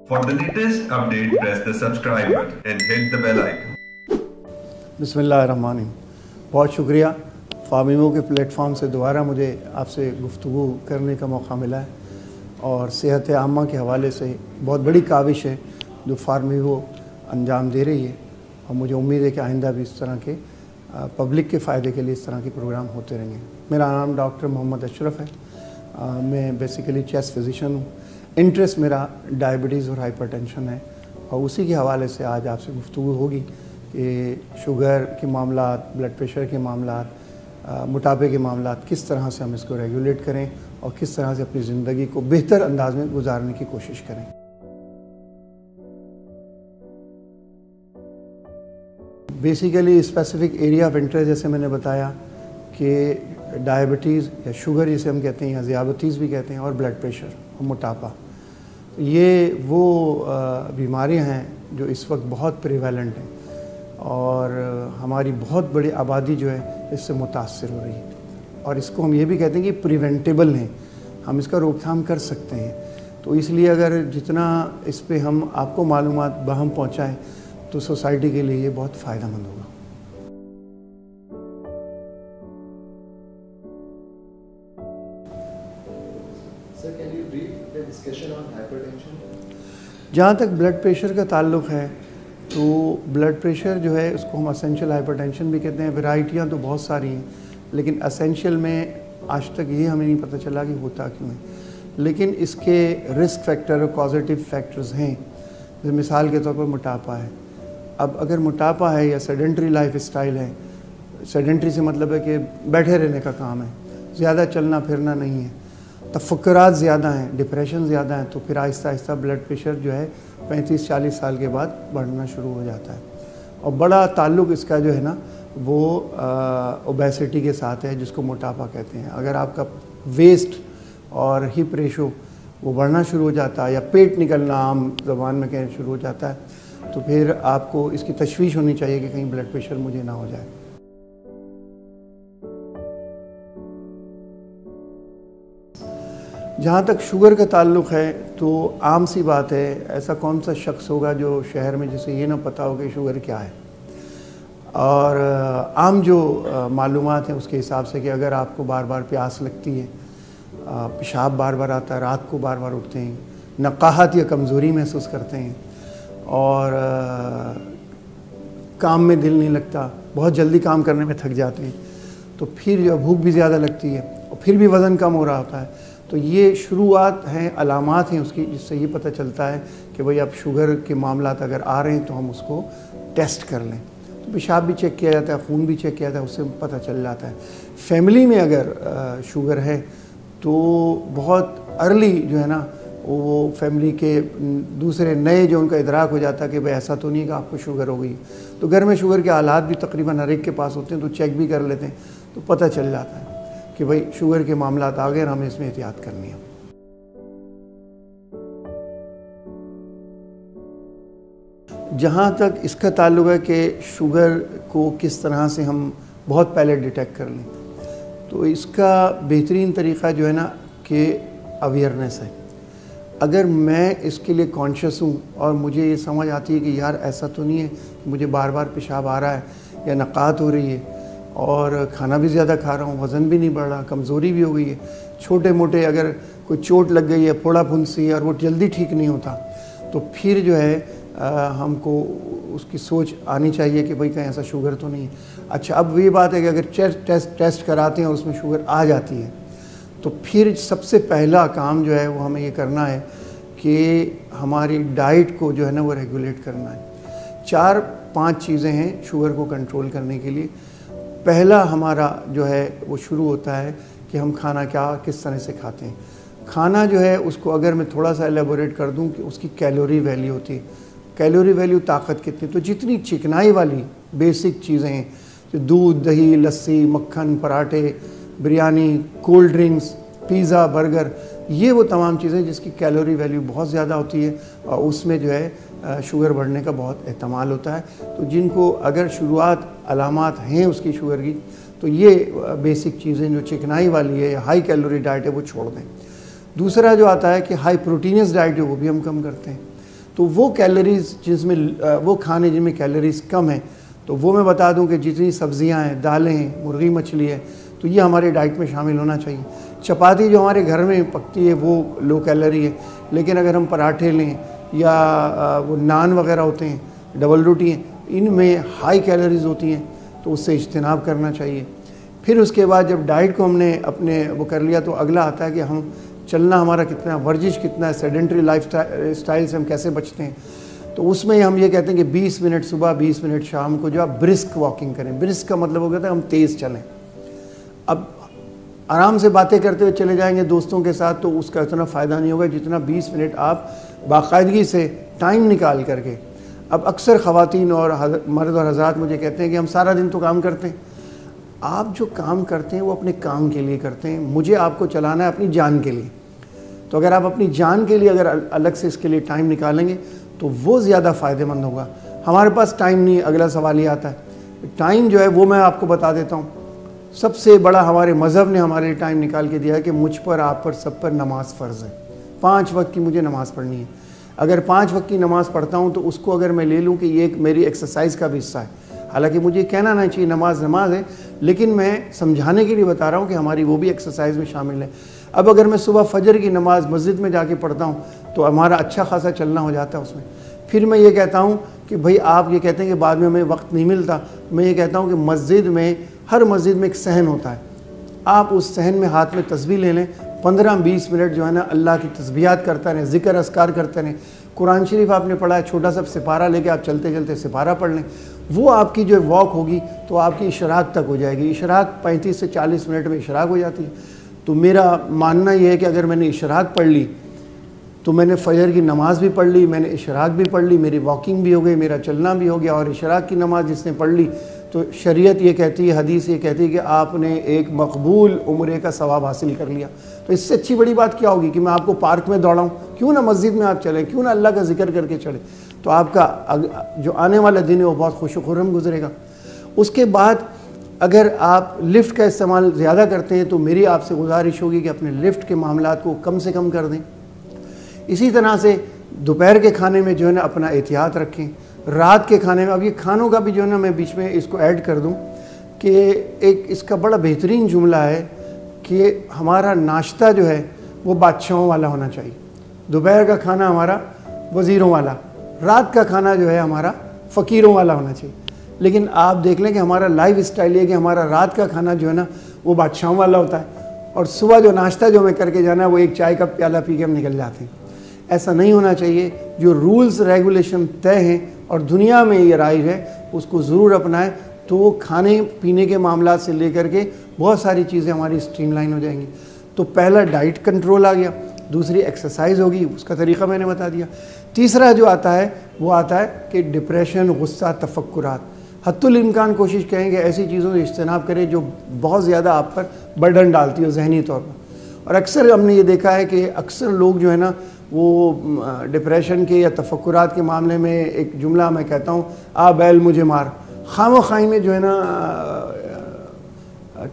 For the latest update, press the subscribe button and hit the bell icon. बिस्मिल्लाहिर्रहमानिर्रहीम। बहुत शुक्रिया, फार्मिंगो के platform से दोबारा मुझे आपसे गुफ्तगू करने का मौका मिला है और सेहत आमा के हवाले से बहुत बड़ी काविश है जो फार्मिंगो अंजाम दे रही है और मुझे उम्मीद है कि आइंदा भी इस तरह के पब्लिक के फ़ायदे के लिए इस तरह के प्रोग्राम होते रहेंगे। मेरा नाम डॉक्टर मोहम्मद अशरफ है। मैं बेसिकली चेस्ट फिजिशियन हूँ। इंटरेस्ट मेरा डायबिटीज़ और हाइपरटेंशन है और उसी के हवाले से आज आपसे गुफ्तगू होगी कि शुगर के मामलात, ब्लड प्रेशर के मामलात, मोटापे के मामलात किस तरह से हम इसको रेगुलेट करें और किस तरह से अपनी ज़िंदगी को बेहतर अंदाज में गुजारने की कोशिश करें। Basically specific area of interest जैसे मैंने बताया कि डायबिटीज़ या शुगर जिसे हम कहते हैं या ज़ियाबतीज़ भी कहते हैं और ब्लड प्रेशर और मोटापा, ये वो बीमारियां हैं जो इस वक्त बहुत प्रिवेलेंट हैं और हमारी बहुत बड़ी आबादी जो है इससे मुतासर हो रही है और इसको हम ये भी कहते हैं कि प्रिवेंटेबल हैं, हम इसका रोकथाम कर सकते हैं। तो इसलिए अगर जितना इस पे हम आपको मालूमात बहम पहुँचाएँ तो सोसाइटी के लिए ये बहुत फ़ायदेमंद होगा। Sir, can you brief the discussion on hypertension? जहाँ तक ब्लड प्रेशर का ताल्लुक़ है तो ब्लड प्रेशर जो है उसको हम असेंशियल हाइपरटेंशन भी कहते हैं। वैरायटियाँ तो बहुत सारी हैं लेकिन असेंशियल में आज तक ये हमें नहीं पता चला कि होता क्यों है, लेकिन इसके रिस्क फैक्टर और पॉजिटिव फैक्टर्स हैं। जैसे मिसाल के तौर पर मोटापा है। अब अगर मोटापा है या सेडेंट्री लाइफ स्टाइल है, सेडेंट्री से मतलब है कि बैठे रहने का काम है, ज़्यादा चलना फिरना नहीं है, तफक्कुरात ज़्यादा हैं, डिप्रेशन ज़्यादा है, तो फिर आहिस्ता आहिस्ता ब्लड प्रेशर जो है 35-40 साल के बाद बढ़ना शुरू हो जाता है। और बड़ा ताल्लुक़ इसका जो है ना वो ओबेसिटी के साथ है जिसको मोटापा कहते हैं। अगर आपका वेस्ट और हिप रेशो वो बढ़ना शुरू हो जाता है या पेट निकलना आम ज़बान में कहना शुरू हो जाता है तो फिर आपको इसकी तशवीश होनी चाहिए कि कहीं ब्लड प्रेशर मुझे ना हो जाए। जहाँ तक शुगर का ताल्लुक़ है तो आम सी बात है, ऐसा कौन सा शख्स होगा जो शहर में जिसे ये ना पता हो कि शुगर क्या है। और आम जो मालूमात हैं उसके हिसाब से कि अगर आपको बार बार प्यास लगती है, पेशाब बार बार आता है, रात को बार बार उठते हैं, नकाहत या कमज़ोरी महसूस करते हैं और काम में दिल नहीं लगता, बहुत जल्दी काम करने में थक जाते हैं, तो फिर जो भूख भी ज़्यादा लगती है और फिर भी वज़न कम हो रहा होता है, तो ये शुरुआत हैं, अलामात हैं उसकी, जिससे ये पता चलता है कि भाई अब शुगर के मामलात अगर आ रहे हैं तो हम उसको टेस्ट कर लें। तो पेशाब भी चेक किया जाता है, खून भी चेक किया जाता है, उससे पता चल जाता है। फैमिली में अगर शुगर है तो बहुत अर्ली जो है ना वो फैमिली के दूसरे नए जो उनका इदराक हो जाता है कि भाई ऐसा तो नहीं कि आपको शुगर हो गई, तो घर में शुगर के हालात भी तकरीबन हर एक के पास होते हैं, तो चेक भी कर लेते हैं तो पता चल जाता है कि भाई शुगर के मामलात आ गए और हमें इसमें एहतियात करनी है। जहाँ तक इसका ताल्लुक़ है कि शुगर को किस तरह से हम बहुत पहले डिटेक्ट कर लें, तो इसका बेहतरीन तरीक़ा जो है ना कि अवेयरनेस है। अगर मैं इसके लिए कॉन्शियस हूँ और मुझे ये समझ आती है कि यार ऐसा तो नहीं है कि मुझे बार बार पेशाब आ रहा है या नक़ात हो रही है और खाना भी ज़्यादा खा रहा हूँ, वज़न भी नहीं बढ़ रहा, कमज़ोरी भी हो गई है, छोटे मोटे अगर कोई चोट लग गई है, फोड़ा फुंसी है और वो जल्दी ठीक नहीं होता, तो फिर जो है हमको उसकी सोच आनी चाहिए कि भाई कहीं ऐसा शुगर तो नहीं है। अच्छा, अब ये बात है कि अगर टेस्ट कराते हैं और उसमें शुगर आ जाती है तो फिर सबसे पहला काम जो है वो हमें ये करना है कि हमारी डाइट को जो है ना वो रेगुलेट करना है। 4-5 चीज़ें हैं शुगर को कंट्रोल करने के लिए। पहला हमारा जो है वो शुरू होता है कि हम खाना किस तरह से खाते हैं। खाना जो है उसको अगर मैं थोड़ा सा एलेबोरेट कर दूं कि उसकी कैलोरी वैल्यू होती है। कैलोरी वैल्यू ताकत कितनी, तो जितनी चिकनाई वाली बेसिक चीज़ें हैं तो दूध, दही, लस्सी, मक्खन, पराठे, biryani, cold drinks, pizza, burger, ये वो तमाम चीज़ें जिसकी कैलोरी वैल्यू बहुत ज़्यादा होती है और उसमें जो है शुगर बढ़ने का बहुत एहतमाल होता है। तो जिनको अगर शुरुआत अलामात हैं उसकी शुगर की, तो ये बेसिक चीज़ें जो चिकनाई वाली है या हाई कैलोरी डाइट है वो छोड़ दें। दूसरा जो आता है कि हाई प्रोटीनियस डाइट है वो भी हम कम करते हैं। तो वो कैलोरीज़ जिसमें वो खाने जिनमें कैलोरीज़ कम है, तो वो मैं बता दूं कि जितनी सब्जियां हैं, दालें हैं, मुर्गी मछली है, तो ये हमारे डाइट में शामिल होना चाहिए। चपाती जो हमारे घर में पकती है वो लो कैलोरी है, लेकिन अगर हम पराठे लें या वो नान वगैरह होते हैं, डबल रोटी हैं, इनमें हाई कैलोरीज होती हैं, तो उससे इज्तनाब करना चाहिए। फिर उसके बाद जब डाइट को हमने अपने वो कर लिया, तो अगला आता है कि हम चलना हमारा कितना, वर्जिश कितना है, सेडेंट्री लाइफ स्टाइल से हम कैसे बचते हैं। तो उसमें हम ये कहते हैं कि 20 मिनट सुबह 20 मिनट शाम को जो आप ब्रिस्क वॉकिंग करें। ब्रिस्क का मतलब हो गया था हम तेज़ चलें। अब आराम से बातें करते हुए चले जाएंगे दोस्तों के साथ तो उसका इतना फ़ायदा नहीं होगा जितना 20 मिनट आप बाकायदगी से टाइम निकाल करके। अब अक्सर ख़वातीन और मर्द और हज़रात मुझे कहते हैं कि हम सारा दिन तो काम करते हैं। आप जो काम करते हैं वो अपने काम के लिए करते हैं, मुझे आपको चलाना है अपनी जान के लिए। तो अगर आप अपनी जान के लिए अगर अलग से इसके लिए टाइम निकालेंगे तो वो ज़्यादा फ़ायदेमंद होगा। हमारे पास टाइम नहीं, अगला सवाल ये आता है। टाइम जो है वो मैं आपको बता देता हूँ। सबसे बड़ा हमारे मज़हब ने हमारे लिए टाइम निकाल के दिया है कि मुझ पर, आप पर, सब पर नमाज फ़र्ज़ है। 5 वक्त की मुझे नमाज़ पढ़नी है। अगर 5 वक्त की नमाज़ पढ़ता हूँ तो उसको अगर मैं ले लूँ कि ये एक मेरी एक्सरसाइज का भी हिस्सा है, हालांकि मुझे कहना नहीं चाहिए नमाज नमाज है, लेकिन मैं समझाने के लिए बता रहा हूँ कि हमारी वो भी एक्सरसाइज में शामिल है। अब अगर मैं सुबह फजर की नमाज़ मस्जिद में जाके पढ़ता हूँ तो हमारा अच्छा खासा चलना हो जाता है उसमें। फिर मैं ये कहता हूँ कि भाई आप ये कहते हैं कि बाद में हमें वक्त नहीं मिलता, मैं ये कहता हूँ कि मस्जिद में, हर मस्जिद में एक सहन होता है। आप उस सहन में हाथ में तस्बीह ले लें, 15-20 मिनट जो है ना अल्लाह की तस्बीहात करते रहें, ज़िक्र अस्कार करते रहें। कुरान शरीफ आपने पढ़ा है, छोटा सा सिपारा लेके आप चलते चलते सिपारा पढ़ लें। वो आपकी जो वॉक होगी तो आपकी इशराक तक हो जाएगी। इशराक 35 से 40 मिनट में इशराक हो जाती है। तो मेरा मानना ये है कि अगर मैंने इशराक पढ़ ली तो मैंने फ़जर की नमाज़ भी पढ़ ली, मैंने इशराक भी पढ़ ली, मेरी वॉकिंग भी हो गई, मेरा चलना भी हो गया। और इशराक की नमाज़ जिसने पढ़ ली तो शरीयत ये कहती है, हदीस ये कहती है कि आपने एक मकबूल उम्रे का सवाब हासिल कर लिया। तो इससे अच्छी बड़ी बात क्या होगी कि मैं आपको पार्क में दौड़ाऊँ? क्यों ना मस्जिद में आप चलें, क्यों ना अल्लाह का जिक्र करके चलें। तो आपका जो आने वाला दिन है वो बहुत खुश खुर्रम गुजरेगा। उसके बाद अगर आप लिफ्ट का इस्तेमाल ज़्यादा करते हैं तो मेरी आपसे गुजारिश होगी कि अपने लिफ्ट के मामलात को कम से कम कर दें। इसी तरह से दोपहर के खाने में जो है ना अपना एहतियात रखें। रात के खाने में, अब ये खानों का भी जो है ना मैं बीच में इसको ऐड कर दूं कि एक इसका बड़ा बेहतरीन जुमला है कि हमारा नाश्ता जो है वो बादशाहों वाला होना चाहिए। दोपहर का खाना हमारा वज़ीरों वाला, रात का खाना जो है हमारा फ़कीरों वाला होना चाहिए। लेकिन आप देख लें कि हमारा लाइफ स्टाइल ये कि हमारा रात का खाना जो है ना वो बादशाहों वाला होता है और सुबह जो नाश्ता जो हमें करके जाना है वो एक चाय का प्याला पी के हम निकल जाते हैं। ऐसा नहीं होना चाहिए। जो रूल्स रेगुलेशन तय हैं और दुनिया में ये राइज है उसको ज़रूर अपनाएं, तो खाने पीने के मामला से लेकर के बहुत सारी चीज़ें हमारी स्ट्रीमलाइन हो जाएंगी। तो पहला डाइट कंट्रोल आ गया, दूसरी एक्सरसाइज होगी, उसका तरीक़ा मैंने बता दिया। तीसरा जो आता है वो आता है कि डिप्रेशन, गुस्सा, तफक्कुरात। हत्तुल इम्कान कोशिश करेंगे ऐसी चीज़ों से इज्तनाब करें जो बहुत ज़्यादा आप पर बर्डन डालती हो जहनी तौर पर। और अक्सर हमने ये देखा है कि अक्सर लोग जो है ना वो डिप्रेशन के या तफक्कुरात के मामले में एक जुमला मैं कहता हूँ, आ बैल मुझे मार। खामो खाई में जो है ना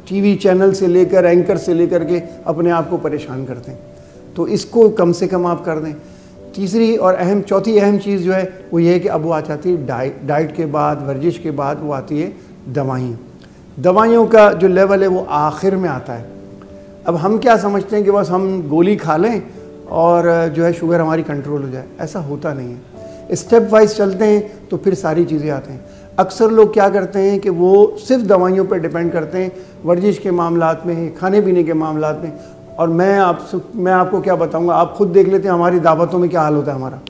टीवी चैनल से लेकर एंकर से लेकर के अपने आप को परेशान करते हैं। तो इसको कम से कम आप कर दें। तीसरी और चौथी अहम चीज़ जो है वो ये है कि अब वो आ जाती है डाइट के बाद, वर्जिश के बाद वो आती है दवाइयों का जो लेवल है वो आखिर में आता है। अब हम क्या समझते हैं कि बस हम गोली खा लें और जो है शुगर हमारी कंट्रोल हो जाए, ऐसा होता नहीं है। स्टेप वाइज चलते हैं तो फिर सारी चीज़ें आते हैं। अक्सर लोग क्या करते हैं कि वो सिर्फ दवाइयों पर डिपेंड करते हैं वर्जिश के मामलात में, खाने पीने के मामलात में। और मैं आपको क्या बताऊंगा, आप खुद देख लेते हैं हमारी दावतों में क्या हाल होता है हमारा।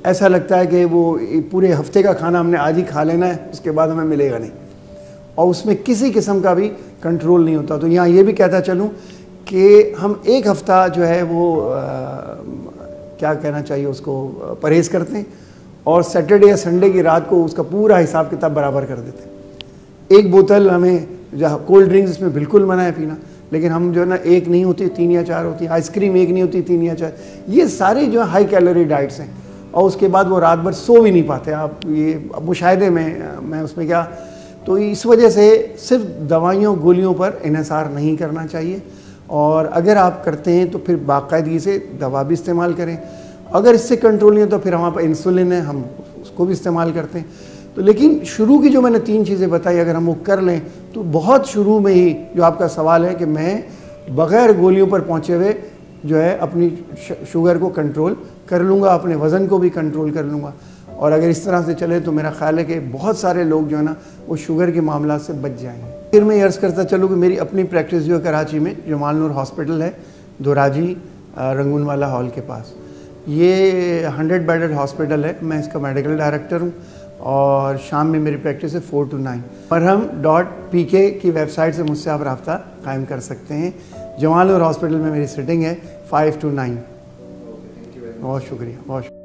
ऐसा लगता है कि वो पूरे हफ्ते का खाना हमने आज ही खा लेना है, उसके बाद हमें मिलेगा नहीं, और उसमें किसी किस्म का भी कंट्रोल नहीं होता। तो यहाँ ये भी कहता चलूँ कि हम एक हफ़्ता जो है वो क्या कहना चाहिए उसको परहेज़ करते हैं और सैटरडे या संडे की रात को उसका पूरा हिसाब किताब बराबर कर देते हैं। एक बोतल हमें जहाँ कोल्ड ड्रिंक्स इसमें बिल्कुल मना है पीना, लेकिन हम जो है ना एक नहीं होती 3 या 4 होती है। आइसक्रीम एक नहीं होती 3 या 4। ये सारी जो है हाई कैलोरी डाइट्स हैं और उसके बाद वो रात भर सो भी नहीं पाते। आप ये मुशाहिदे में मैं उसमें क्या, तो इस वजह से सिर्फ दवाइयों गोलियों पर इन्हिसार नहीं करना चाहिए। और अगर आप करते हैं तो फिर बाकायदगी से दवा भी इस्तेमाल करें। अगर इससे कंट्रोल नहीं है तो फिर हमारे पास इंसुलिन है, हम उसको भी इस्तेमाल करते हैं। तो लेकिन शुरू की जो मैंने 3 चीज़ें बताई अगर हम वो कर लें तो बहुत शुरू में ही जो आपका सवाल है कि मैं बग़ैर गोलियों पर पहुँचे हुए जो है अपनी शुगर को कंट्रोल कर लूँगा, अपने वज़न को भी कंट्रोल कर लूँगा। और अगर इस तरह से चले तो मेरा ख्याल है कि बहुत सारे लोग जो है ना वो शुगर के मामला से बच जाएंगे। फिर मैं अर्ज़ करता चलूँ कि मेरी अपनी प्रैक्टिस जो है कराची में जमाल नूर हॉस्पिटल है, दोराजी रंगूनवाला हॉल के पास। ये 100 बेडेड हॉस्पिटल है, मैं इसका मेडिकल डायरेक्टर हूँ और शाम में मेरी प्रैक्टिस है 4 to 9। marham.pk की वेबसाइट से मुझसे आप रब्ता कायम कर सकते हैं। जमाल नूर हॉस्पिटल में मेरी सिटिंग है 5 to 9। बहुत शुक्रिया, बहुत शुक्रिया।